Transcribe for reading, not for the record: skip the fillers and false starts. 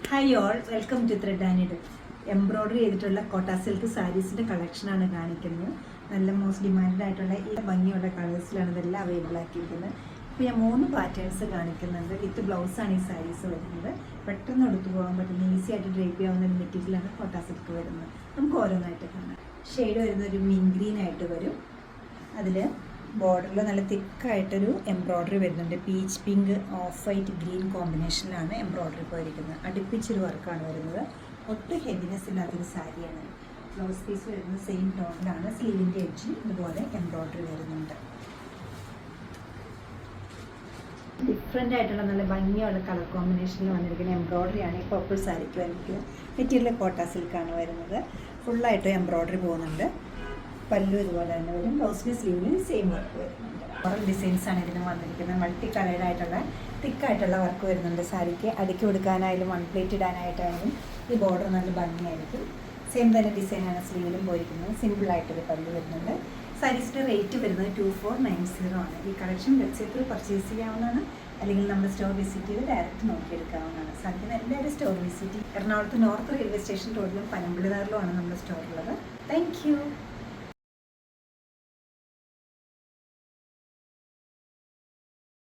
Hi all, welcome to thread and needle. Embroidery ചെയ്തിട്ടുള്ള Kota silk സാരീസിൻ്റെ കളക്ഷനാണ് കാണിക്കുന്നത്. നല്ല മോസ്റ്റ് ഡിമാൻഡ് ആയിട്ടുള്ള ഈ ഭംഗിയുള്ള കളേഴ്സിലാണ് ഇതെല്ലാം അവൈലബിൾ ആക്കിയിരിക്കുന്നത്. ഇപ്പോൾ ഞാൻ 3 പാറ്റേൺസ് കാണിക്കുന്നുണ്ട്. വിത്ത് ബ്ലൗസാണ് ഈ സാരീസ് വരുന്നത്. പെട്ടെന്ന് എടുത്തു പോകാൻ പറ്റുന്ന ഈസി ആയിട്ട് ഡ്രൈപ്പ് ചെയ്യാവുന്ന ഒരു മെറ്റീരിയലാണ് കോട്ട സിൽക്ക് വരുന്നത്. നമുക്ക് ഓരോന്നായിട്ട് കാണാം. ഷെയ്ഡ് വരുന്ന ഒരു മിൻ ഗ്രീൻ ആയിട്ട് വരും. അതിൽ ബോർഡറിൽ നല്ല തിക്കായിട്ടൊരു എംബ്രോയ്ഡറി വരുന്നുണ്ട്. Peach pink off white green കോമ്പിനേഷനിലാണ് എംബ്രോയ്ഡറി പോയിരിക്കുന്നത്. അടുപ്പിച്ചൊരു വർക്കാണ് വരുന്നത്. ഒട്ടും ഹെവിനെസ് ഇല്ലാത്തൊരു സാരിയാണ്. ബ്ലൗസ് പീസ് വരുന്നത് സെയിം ടോണിലാണ്. സ്ലീവിൻ്റെ എഡ്ജിൽ ഇതുപോലെ എംബ്രോയ്ഡറി വരുന്നുണ്ട്. ഡിഫറെൻ്റ് ആയിട്ടുള്ള നല്ല ഭംഗിയുള്ള കളർ കോമ്പിനേഷനിൽ വന്നിരിക്കുന്ന എംബ്രോയ്ഡറിയാണ് ഈ പർപ്പിൾ സാരിക്ക് വരുന്നത്. മെറ്റീരിയൽ കോട്ട സിൽക്കാണ് വരുന്നത്. ഫുള്ളായിട്ട് എംബ്രോയ്ഡറി പോകുന്നുണ്ട്. പല്ലു ഇതുപോലെ തന്നെ വരും. ബ്ലൗസിൻ്റെ സ്ലീവിന് സെയിം വർക്ക് വരുന്നുണ്ട്. ഓറൽ ഡിസൈൻസ് ആണ് ഇതിന് വന്നിരിക്കുന്നത്. മൾട്ടി കളേർഡ് ആയിട്ടുള്ള തിക്കായിട്ടുള്ള വർക്ക് വരുന്നുണ്ട്. സാരിക്ക് അടുക്കി കൊടുക്കാനായാലും വൺ പ്ലേറ്റ് ഇടാനായിട്ടായാലും ഈ ബോർഡർ നല്ല ഭംഗിയായിരിക്കും. സെയിം തന്നെ ഡിസൈനാണ് സ്ലീവിലും പോയിരിക്കുന്നത്. സിമ്പിളായിട്ടൊരു പല്ലു വരുന്നുണ്ട്. സാരീസിൻ്റെ റേറ്റ് വരുന്നത് 2490 ആണ്. ഈ കളക്ഷൻ വെബ്സൈറ്റിൽ പർച്ചേസ് ചെയ്യാവുന്നതാണ്, അല്ലെങ്കിൽ നമ്മുടെ സ്റ്റോർ വിസിറ്റ് ചെയ്ത് ഡയറക്റ്റ് നോക്കിയെടുക്കാവുന്നതാണ്. സാധിക്കുന്ന എല്ലാവരും സ്റ്റോർ വിസിറ്റ്. എറണാകുളത്ത് നോർത്ത് റെയിൽവേ സ്റ്റേഷൻ റോഡിലും പനമ്പിളിതാറിലുമാണ് നമ്മുടെ സ്റ്റോർ ഉള്ളത്. Thank you.